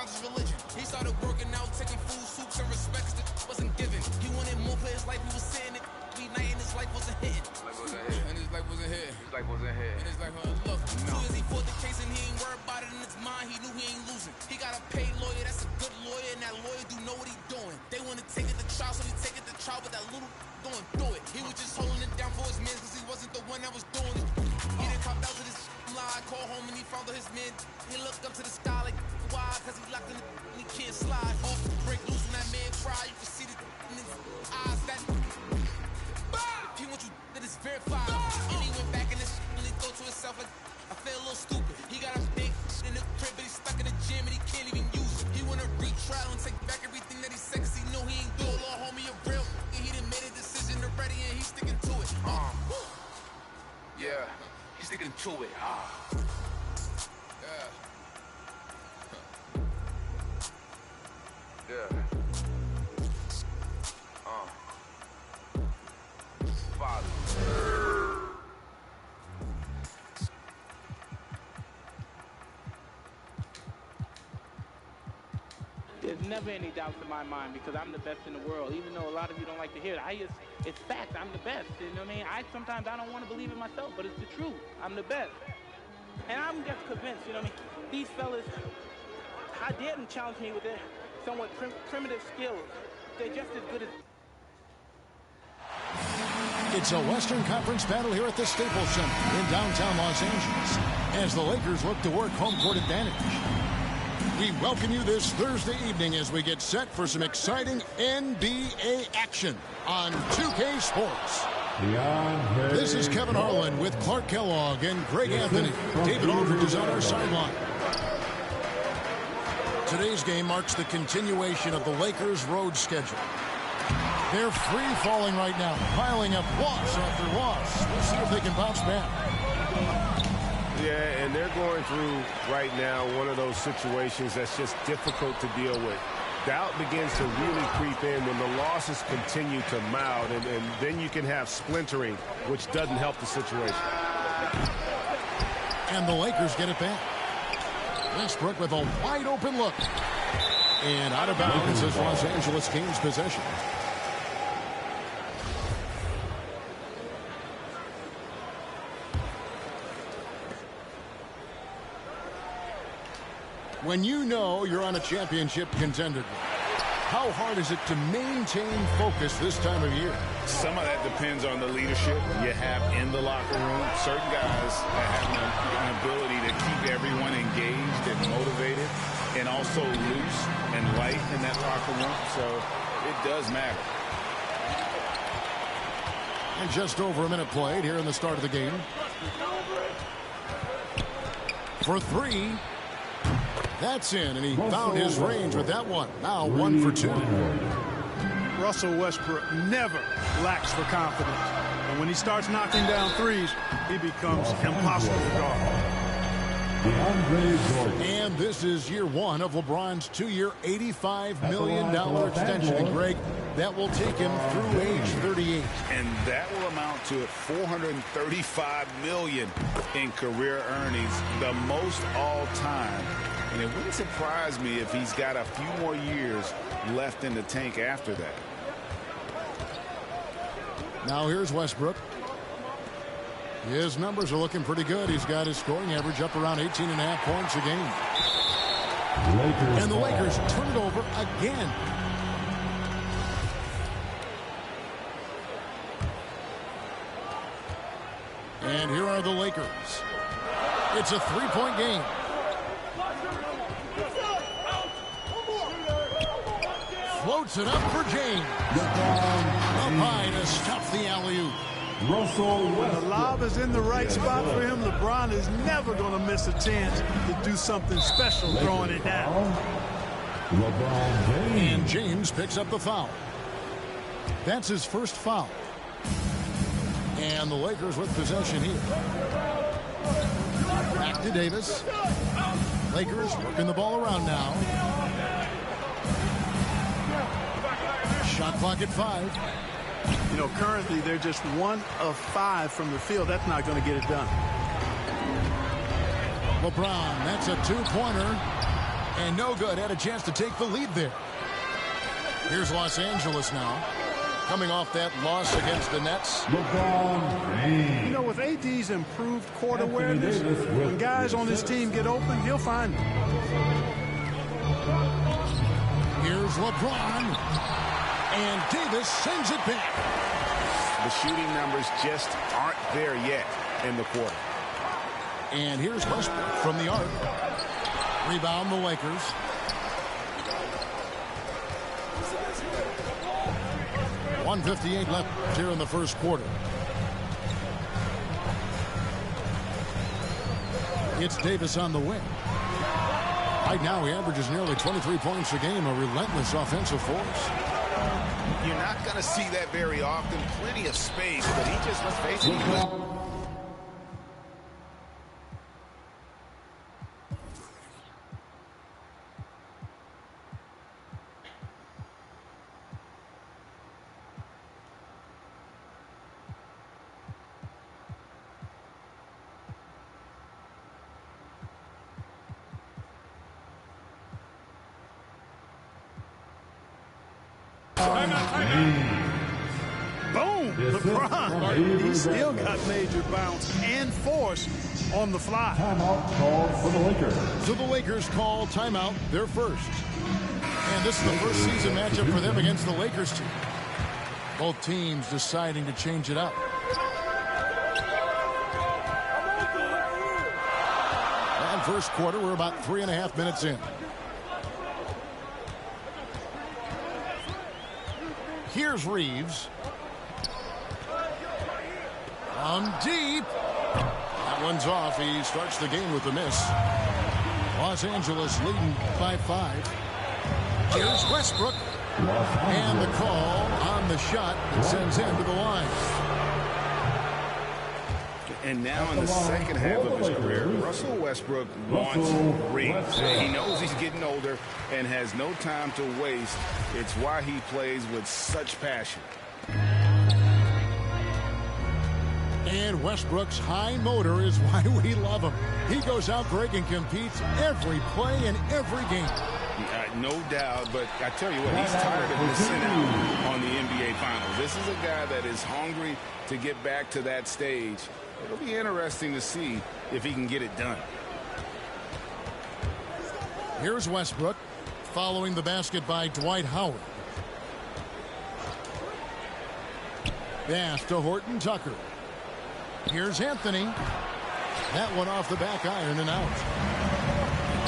found his religion. He started working out, taking food, soups, and respects that wasn't given. He wanted more for his life, he was saying it. Every night and his life wasn't hitting. And his life wasn't hitting. And his life wasn't look. No. 2 years he fought the case and he ain't worried about it in his mind. He knew he ain't losing. He got a paid lawyer, that's a good lawyer, and that lawyer do know what he doing. They want to take it to trial, so he take it to trial, but that little going through it. He was just holding it down for his man, cause he wasn't the one that was doing it. He done copped out to this lie, called home and he found out his man. He looked up to the sky like, why? Cause he locked in the and he can't slide. Off the break loose when that man cry, you can see the in his eyes that he wants you that is verified. And he went back in this and he thought to himself like, I feel a little stupid. He got a big in the crib, but he's stuck in the gym and he can't even use it. He wanna retrial and take back everything that he said, cause he know he ain't do it. Little homie a real and he done made a decision already and he's sticking to it. Yeah, he's sticking to it. Yeah. Father. There's never any doubts in my mind because I'm the best in the world. Even though a lot of you don't like to hear it, it's fact. I'm the best. You know what I mean? Sometimes I don't want to believe it myself, but it's the truth. I'm the best. And I'm just convinced, you know what I mean? These fellas, I dare them challenge me with their somewhat primitive skills. They're just as good as... It's a Western Conference battle here at the Staples Center in downtown Los Angeles as the Lakers look to work home court advantage. We welcome you this Thursday evening as we get set for some exciting NBA action on 2K Sports. This is Kevin Harlan with Clark Kellogg and Greg Anthony. David Aldridge is on our sideline. Today's game marks the continuation of the Lakers' road schedule. They're free-falling right now, piling up loss after loss. We'll see if they can bounce back. Yeah, and they're going through right now one of those situations that's just difficult to deal with. Doubt begins to really creep in when the losses continue to mount, and then you can have splintering, which doesn't help the situation. And the Lakers get it back. Westbrook with a wide-open look. And out of bounds as Los Angeles gains possession. When you know you're on a championship contender, how hard is it to maintain focus this time of year? Some of that depends on the leadership you have in the locker room. Certain guys have an ability to keep everyone engaged and motivated and also loose and light in that locker room. So it does matter. And just over a minute played here in the start of the game. For three. That's in, and he found his range with that one. Now 1 for 2. Russell Westbrook never lacks for confidence. And when he starts knocking down threes, he becomes impossible to guard. And this is year one of LeBron's 2-year, $85 million extension. And Greg, that will take him through age 38. And that will amount to $435 million in career earnings, the most all time. And it wouldn't surprise me if he's got a few more years left in the tank after that. Now here's Westbrook. His numbers are looking pretty good. He's got his scoring average up around 18.5 points a game. And the Lakers turn it over again. And here are the Lakers. It's a three-point game. Floats it up for James. Up high to stop the alley-oop. When the lob is in the right spot for him, LeBron is never going to miss a chance to do something special throwing it down. And James picks up the foul. That's his first foul. And the Lakers with possession here. Back to Davis. Lakers working the ball around now. Shot clock at 5. You know, currently they're just 1 of 5 from the field. That's not going to get it done. LeBron, that's a two-pointer. And no good. Had a chance to take the lead there. Here's Los Angeles now. Coming off that loss against the Nets. You know, with AD's improved court awareness, when guys on his team get open, he'll find them. Here's LeBron. And Davis sends it back. The shooting numbers just aren't there yet in the quarter. And here's Westbrook from the arc. Rebound the Lakers. .158 left here in the first quarter. It's Davis on the wing. Right now he averages nearly 23 points a game, a relentless offensive force. You're not going to see that very often. Plenty of space, but he just, let's face it, Boom! LeBron. He still got major bounce and force on the fly. Timeout called for the Lakers. So the Lakers call timeout, their first. And this is the first season matchup for them against the Lakers team. Both teams deciding to change it up. And first quarter, we're about 3.5 minutes in. Here's Reeves. From deep. That one's off. He starts the game with a miss. Los Angeles leading by 5. Here's Westbrook. And the call on the shot sends him to the line. And now in the second half of his career, Russell Westbrook wants rings. He knows he's getting older and has no time to waste. It's why he plays with such passion. And Westbrook's high motor is why we love him. He goes out, Greg, and competes every play in every game. No doubt, but I tell you what, he's tired of missing out on the NBA Finals. This is a guy that is hungry to get back to that stage. It'll be interesting to see if he can get it done. Here's Westbrook following the basket by Dwight Howard. Pass to Horton Tucker. Here's Anthony. That one off the back iron and out.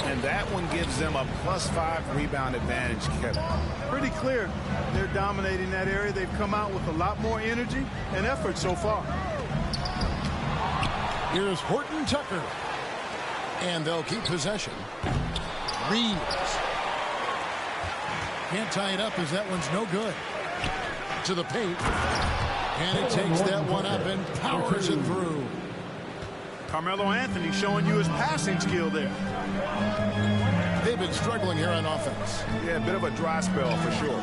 And that one gives them a +5 rebound advantage, Kevin. Pretty clear. They're dominating that area. They've come out with a lot more energy and effort so far. Here's Horton Tucker. And they'll keep possession. Reeves. Can't tie it up as that one's no good. To the paint. And it takes that one up and powers it through. Carmelo Anthony showing you his passing skill there. They've been struggling here on offense. Yeah, a bit of a dry spell for sure.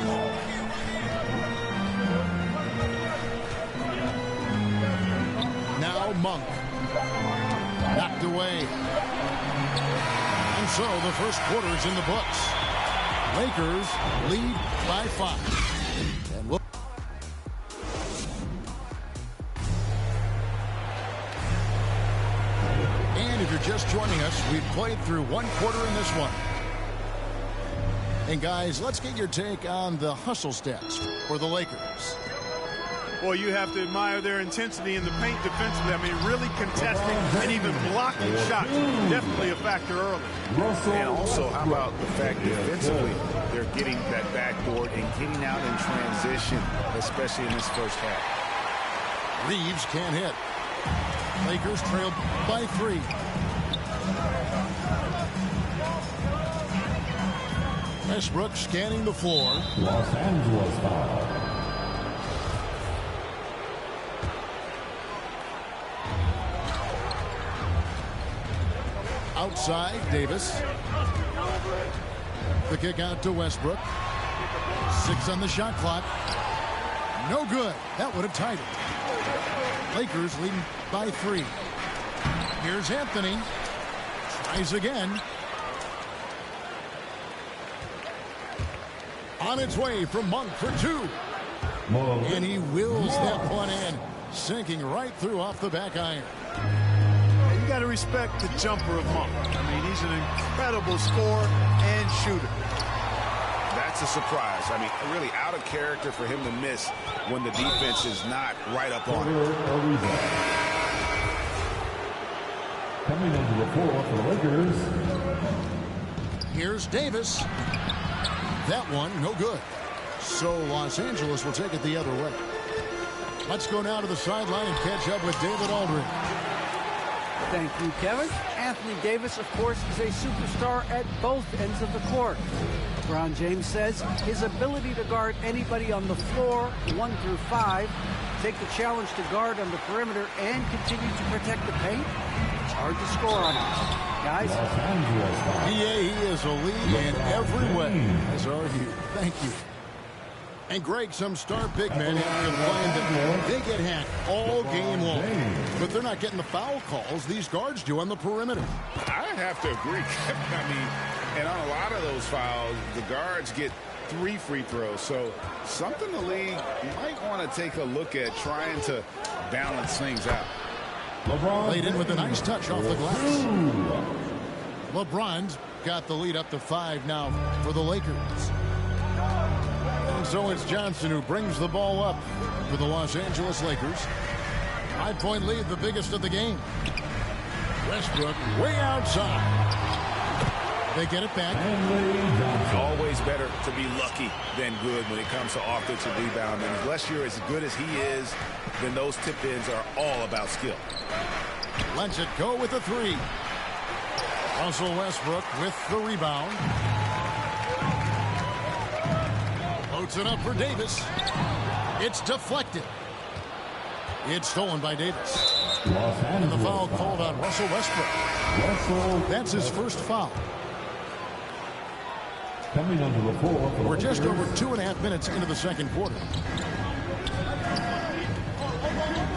Now Monk. Knocked away. And so the first quarter is in the books. Lakers lead by 5. And we'll if you're just joining us, we've played through one quarter in this one. And guys, let's get your take on the hustle stats for the Lakers. Well, you have to admire their intensity in the paint defensively. I mean, really contesting and even blocking shots. Definitely a factor early. And also, how about the fact defensively, they're getting that backboard and getting out in transition, especially in this first half. Reeves can't hit. Lakers trailed by 3. Westbrook scanning the floor. Los Angeles foul. Outside, Davis. The kick out to Westbrook. 6 on the shot clock. No good. That would have tied it. Lakers leading by 3. Here's Anthony. Tries again. On its way from Monk for two. And he wills that one in, sinking right through off the back iron. You got to respect the jumper of Monk. I mean, he's an incredible scorer and shooter. That's a surprise. I mean, really out of character for him to miss when the defense is not right up on him. Coming into the floor for the Lakers. Here's Davis. That one, no good. So Los Angeles will take it the other way. Let's go now to the sideline and catch up with David Aldridge. Thank you, Kevin. Anthony Davis, of course, is a superstar at both ends of the court. LeBron James says his ability to guard anybody on the floor, 1 through 5, take the challenge to guard on the perimeter, and continue to protect the paint, it's hard to score on him. Guys? Yeah, he is a lead in every way, as are you. Thank you. And Greg, some star big men have complained that they get hacked all game long. But they're not getting the foul calls these guards do on the perimeter. I have to agree. I mean, and on a lot of those fouls, the guards get 3 free throws. So something the league might want to take a look at, trying to balance things out. Laid in with a nice touch off the glass. LeBron's got the lead up to 5 now for the Lakers. And so it's Johnson who brings the ball up for the Los Angeles Lakers. 5-point lead, the biggest of the game. Westbrook way outside. They get it back. It's always better to be lucky than good when it comes to offensive rebound. And unless you're as good as he is, then those tip-ins are all about skill. Lets it go with a 3. Russell Westbrook with the rebound. Loads it up for Davis. It's deflected. It's stolen by Davis. And the foul called on Russell Westbrook. That's his first foul. Coming onto the floor. We're just over 2.5 minutes into the second quarter.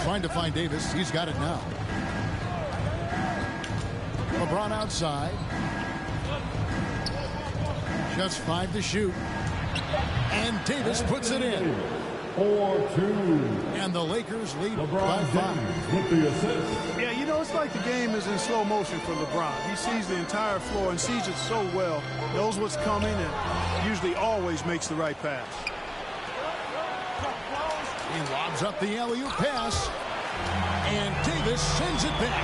Trying to find Davis. He's got it now. LeBron outside. Just 5 to shoot. And Davis puts it in. 4-2. And the Lakers lead by LeBron 5. James with the assist. Yeah, you know, it's like the game is in slow motion for LeBron. He sees the entire floor and sees it so well, knows what's coming, and usually always makes the right pass. He lobs up the alley-oop pass. And Davis sends it back.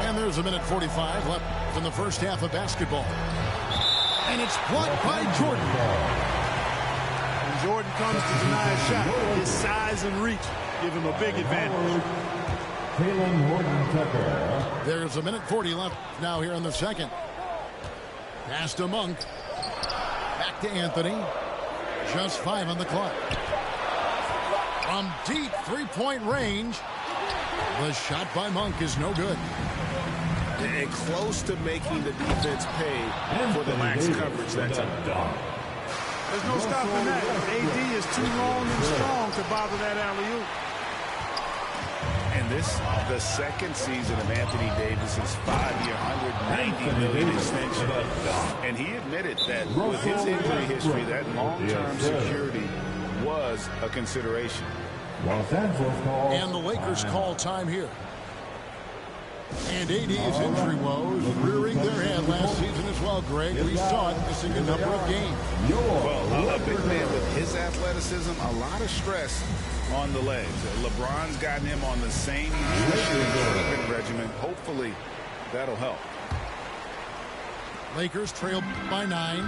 And there's a minute 45 left in the first half of basketball. And it's blocked by Jordan. When Jordan comes to deny a shot, his size and reach give him a big advantage. Taylor Horton-Tucker. There's a minute 40 left now here in the second. Pass to Monk. Back to Anthony. Just 5 on the clock. From deep 3-point range, the shot by Monk is no good. And close to making the defense pay for the lax coverage that time. There's no stopping that. AD is too long and strong to bother that alley-oop. And this, the second season of Anthony Davis's 5-year, $190 million extension. And he admitted that with his injury history, that long-term security was a consideration. Los Angeles calls. And the Lakers call time here. And AD's injury woes rearing their head last season as well, Greg. We saw it missing a number of games. Well, a big man with his athleticism, a lot of stress on the legs. LeBron's gotten him on the same treatment regimen. Hopefully, that'll help. Lakers trail by 9.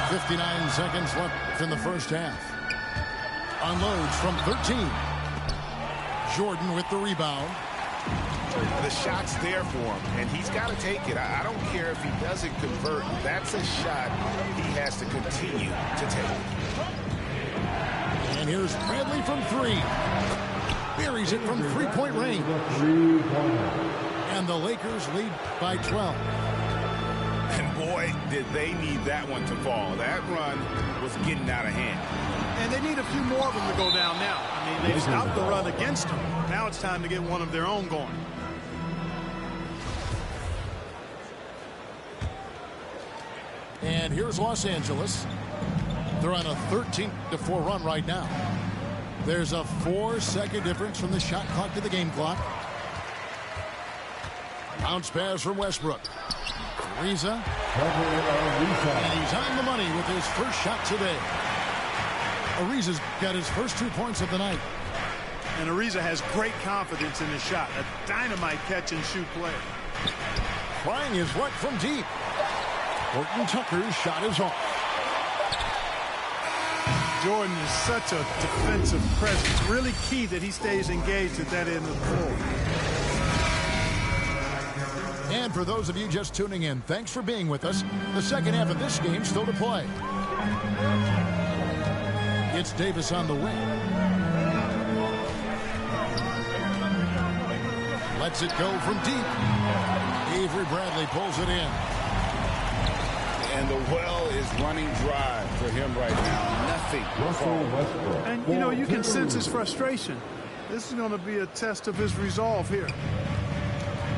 .59 seconds left in the first half. Unloads from 13. Jordan with the rebound. The shot's there for him, and he's got to take it. I don't care if he doesn't convert. That's a shot he has to continue to take. And here's Bradley from 3. Buries it from 3-point range. And the Lakers lead by 12. And boy, did they need that one to fall. That run was getting out of hand. And they need a few more of them to go down now. I mean, they've stopped the run against them. Now it's time to get one of their own going. And here's Los Angeles. They're on a 13-4 run right now. There's a 4-second difference from the shot clock to the game clock. Bounce pass from Westbrook. Ariza. And he's on the money with his first shot today. Ariza's got his first 2 points of the night. And Ariza has great confidence in his shot. A dynamite catch-and-shoot player. Trying his luck from deep. Horton Tucker's shot is off. Jordan is such a defensive presence. Really key that he stays engaged at that end of the floor. And for those of you just tuning in, thanks for being with us. The second half of this game still to play. It's Davis on the wing. Lets it go from deep. Avery Bradley pulls it in. And the well is running dry for him right now. Nothing. And, you know, you can sense his frustration. This is going to be a test of his resolve here.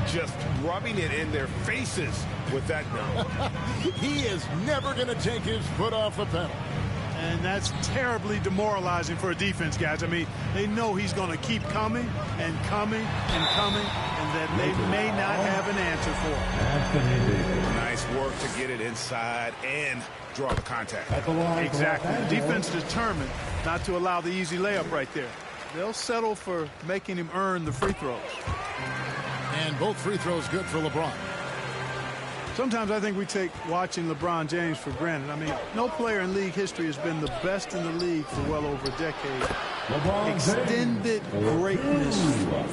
Just rubbing it in their faces with that no. He is never going to take his foot off the pedal. And that's terribly demoralizing for a defense, guys. I mean, they know he's going to keep coming and coming and coming, and that they may not have an answer for it. Nice work to get it inside and draw the contact. Exactly. The defense determined not to allow the easy layup right there. They'll settle for making him earn the free throws. And both free throws good for LeBron. Sometimes I think we take watching LeBron James for granted. I mean, no player in league history has been the best in the league for well over a decade. Extended greatness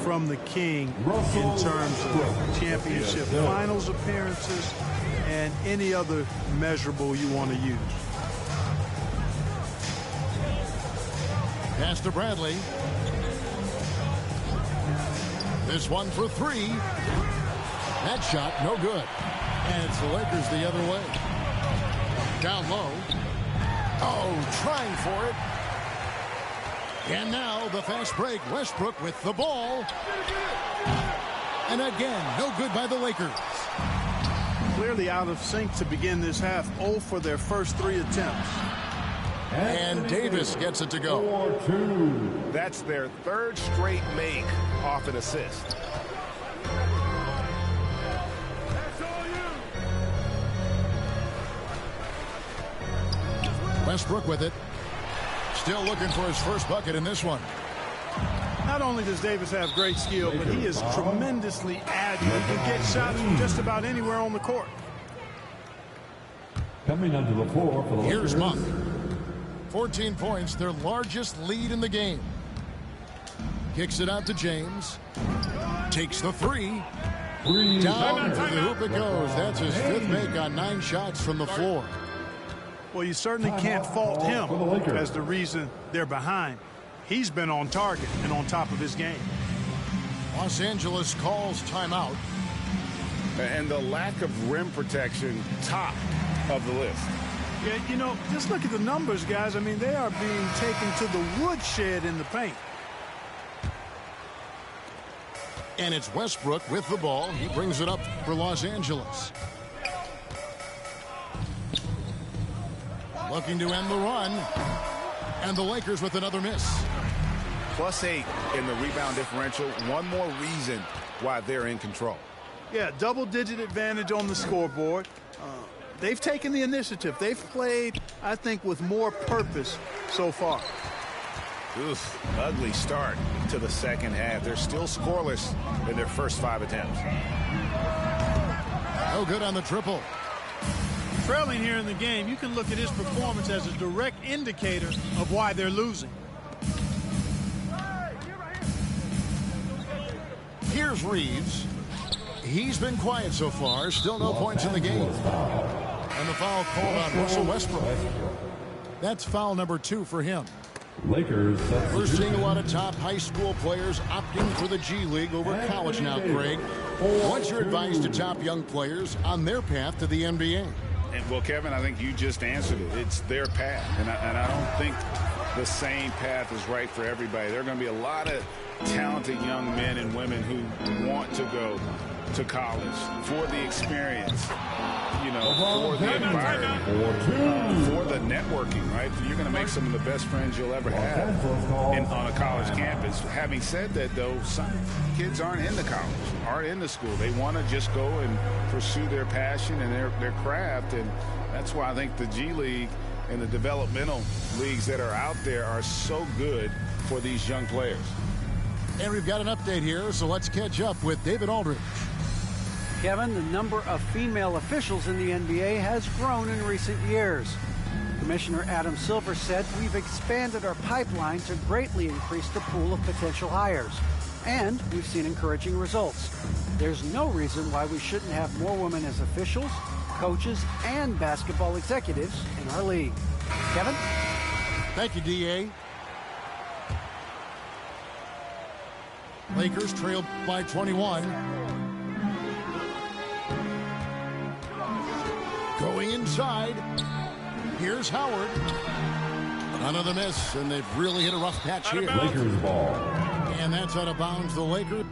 from the king in terms of championship finals appearances and any other measurable you want to use. Pass to Bradley. This one for three. That shot, no good. And it's the Lakers the other way. Down low. Oh, trying for it. And now the fast break. Westbrook with the ball. And again, no good by the Lakers. Clearly out of sync to begin this half. 0 for their first 3 attempts. And Davis gets it to go. That's their 3rd straight make off an assist. Westbrook with it. Still looking for his first bucket in this one. Not only does Davis have great skill, but he is tremendously agile. He can get shots from just about anywhere on the court. Coming onto the floor for the Here's Lakers. Monk. 14 points, their largest lead in the game. Kicks it out to James. Takes the three. Down to the hoop it goes. That's his 5th make on 9 shots from the floor. Well, you certainly can't fault him as the reason they're behind. He's been on target and on top of his game. Los Angeles calls timeout. And the lack of rim protection, top of the list. Yeah, you know, just look at the numbers, guys. I mean, they are being taken to the woodshed in the paint. And it's Westbrook with the ball. He brings it up for Los Angeles. Looking to end the run. And the Lakers with another miss. +8 in the rebound differential. One more reason why they're in control. Yeah, double-digit advantage on the scoreboard. They've taken the initiative. They've played, I think, with more purpose so far. Oof, ugly start to the second half. They're still scoreless in their first 5 attempts. No good on the triple. Trailing here in the game, you can look at his performance as a direct indicator of why they're losing. Here's Reeves. He's been quiet so far. Still no points in the game. And the foul called on Russell Westbrook. That's foul number 2 for him. Lakers. We're seeing a lot of top high school players opting for the G League over college now, Craig. What's your advice to top young players on their path to the NBA? And, well, Kevin, I think you just answered it. It's their path. And I don't think the same path is right for everybody. There are going to be a lot of talented young men and women who want to go to college for the experience, you know, for the environment, for the networking, right? You're going to make some of the best friends you'll ever have on a college campus. Having said that, though, some kids aren't into college, aren't into school. They want to just go and pursue their passion and their craft, and that's why I think the G League and the developmental leagues that are out there are so good for these young players. And we've got an update here, so let's catch up with David Aldridge. Kevin, the number of female officials in the NBA has grown in recent years. Commissioner Adam Silver said, "We've expanded our pipeline to greatly increase the pool of potential hires, and we've seen encouraging results. There's no reason why we shouldn't have more women as officials, coaches, and basketball executives in our league." Kevin? Thank you, D.A. Lakers trail by 21. Going inside. Here's Howard. Another miss, and they've really hit a rough patch here. Lakers ball. And that's out of bounds. The Lakers.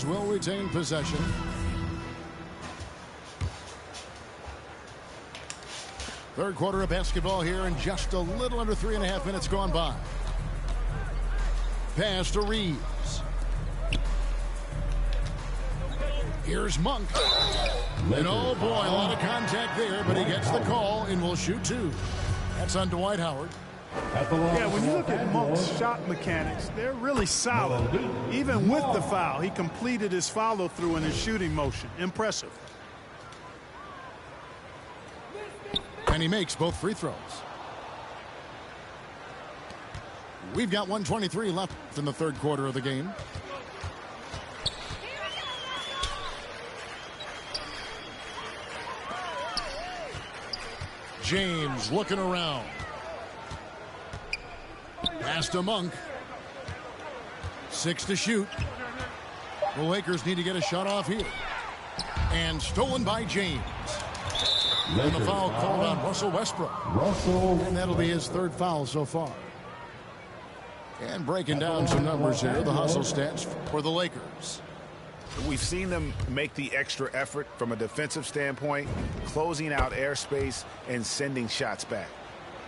Will retain possession. Third quarter of basketball here, and just a little under 3.5 minutes gone by. Pass to Reeves. Here's Monk. And oh boy, a lot of contact there, but he gets the call and will shoot two. That's on Dwight Howard. Yeah, when you look at Monk's shot mechanics, they're really solid. Even with the foul, he completed his follow-through in his shooting motion. Impressive. And he makes both free throws. We've got 1:23 left in the third quarter of the game. James looking around. Pass to Monk. 6 to shoot. The Lakers need to get a shot off here. And stolen by James. And the foul called on Russell Westbrook. And that'll be his third foul so far. And breaking down some numbers here, the hustle stats for the Lakers. We've seen them make the extra effort from a defensive standpoint, closing out airspace and sending shots back.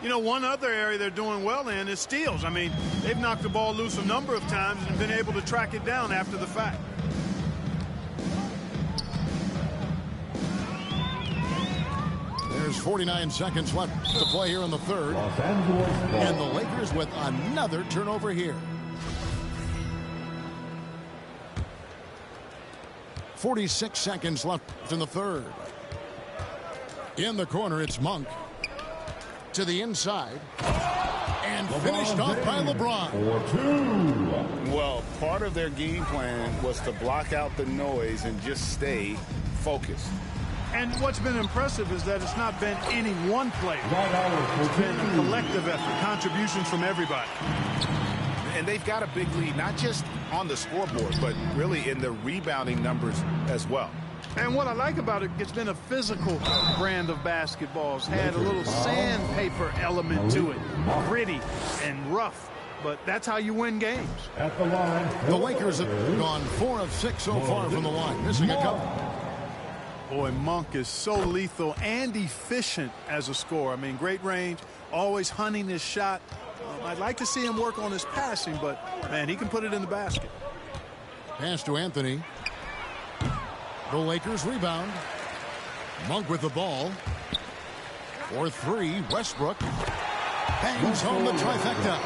You know, one other area they're doing well in is steals. I mean, they've knocked the ball loose a number of times and been able to track it down after the fact. There's 49 seconds left to play here in the third. And the Lakers with another turnover here. 46 seconds left in the third. In the corner, it's Monk. To the inside. And finished off by LeBron. Well, part of their game plan was to block out the noise and just stay focused. And what's been impressive is that it's not been any one player. It's been a collective effort, contributions from everybody. And they've got a big lead, not just on the scoreboard, but really in the rebounding numbers as well. And what I like about it, it's been a physical brand of basketball. It's had a little sandpaper element to it, gritty and rough. But that's how you win games. At the line, the Lakers have gone 4 of 6 so far from the line, missing a couple. Boy, Monk is so lethal and efficient as a scorer. I mean, great range, always hunting his shot. I'd like to see him work on his passing, but, man, he can put it in the basket. Pass to Anthony. The Lakers rebound. Monk with the ball. For 3, Westbrook. Bangs home the trifecta.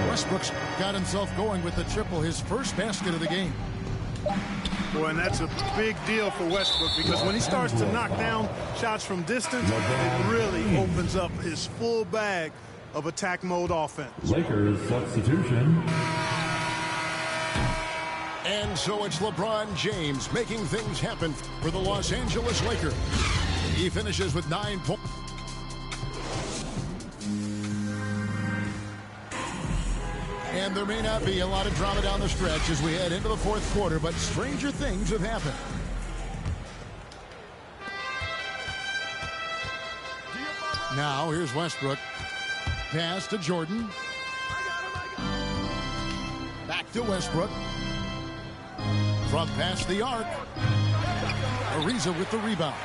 Westbrook's got himself going with the triple, his first basket of the game. Boy, and that's a big deal for Westbrook because when he starts to knock down shots from distance, it really opens up his full bag of attack mode offense. Lakers substitution. And so it's LeBron James making things happen for the Los Angeles Lakers. He finishes with 9 points. And there may not be a lot of drama down the stretch as we head into the fourth quarter, but stranger things have happened. Now, here's Westbrook. Pass to Jordan. Back to Westbrook. From past the arc. Ariza with the rebound.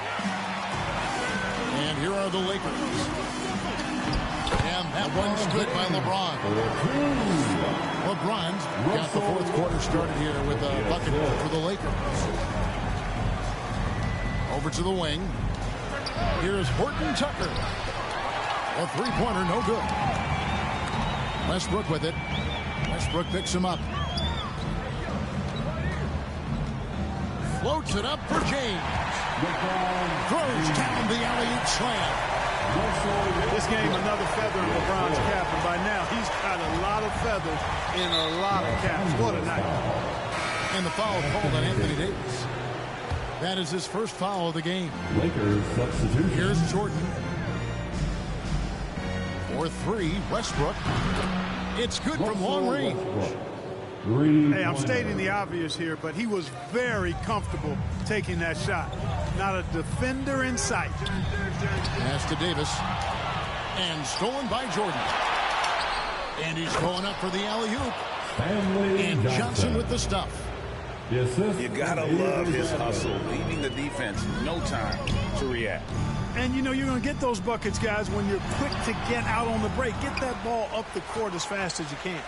And here are the Lakers. And that one's good by LeBron. LeBron's got the fourth quarter started here with a bucket for the Lakers. Over to the wing. Here's Horton Tucker. A three-pointer, no good. Westbrook with it. Westbrook picks him up. Floats it up for James. Throws down the alley-oop slam. This game, another feather in LeBron's cap, and by now he's got a lot of feathers in a lot of caps. What a night. And the foul called on Anthony Davis. That is his first foul of the game. Lakers substitution. Here's Jordan. For 3, Westbrook. It's good from long range. Hey, I'm stating the obvious here, but he was very comfortable taking that shot. Not a defender in sight. Pass to Davis. And stolen by Jordan. And he's going up for the alley-oop. And Johnson with the stuff. You gotta love his hustle, leaving the defense no time to react. And, you know, you're going to get those buckets, guys, when you're quick to get out on the break. Get that ball up the court as fast as you can.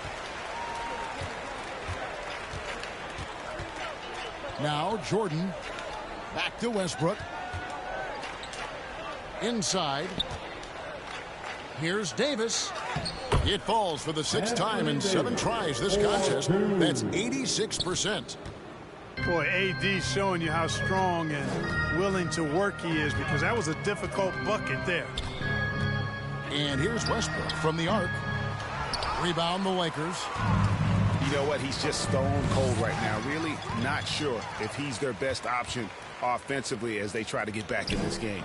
Now Jordan. Back to Westbrook. Inside. Here's Davis. It falls for the 6th time in 7 tries this contest. That's 86%. Boy, AD showing you how strong and willing to work he is, because that was a difficult bucket there. And here's Westbrook from the arc. Rebound the Lakers. You know what? He's just stone cold right now. Really not sure if he's their best option offensively as they try to get back in this game.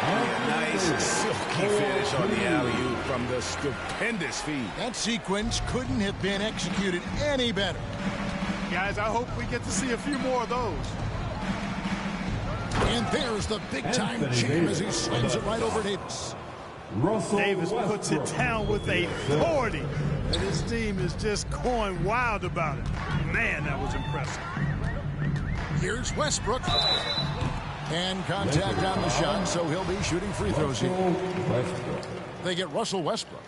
A nice silky finish on the alley-oop from the stupendous feed. That sequence couldn't have been executed any better. Guys, I hope we get to see a few more of those. And there's the big-time jam as he slams it right over Davis. Davis puts it down with authority. And his team is just going wild about it. Man, that was impressive. Here's Westbrook. And contact on the shot, so he'll be shooting free throws here. They get Russell Westbrook.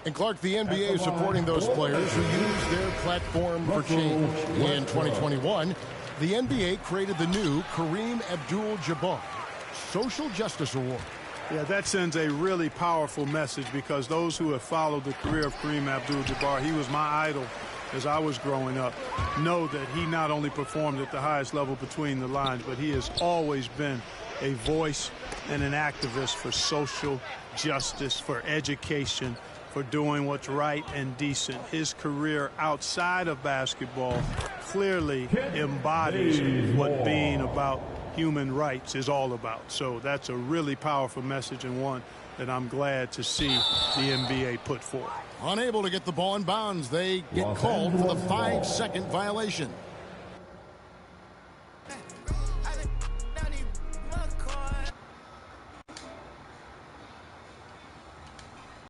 And Clark, the NBA is supporting those players who use their platform for change. In 2021, the NBA created the new Kareem Abdul-Jabbar Social Justice Award. Yeah, that sends a really powerful message, because those who have followed the career of Kareem Abdul-Jabbar, he was my idol as I was growing up, know that he not only performed at the highest level between the lines, but he has always been a voice and an activist for social justice, for education, for doing what's right and decent. His career outside of basketball clearly embodies what being about human rights is all about. So that's a really powerful message, and one that I'm glad to see the NBA put forth. Unable to get the ball in bounds, they get called for the 5-second violation.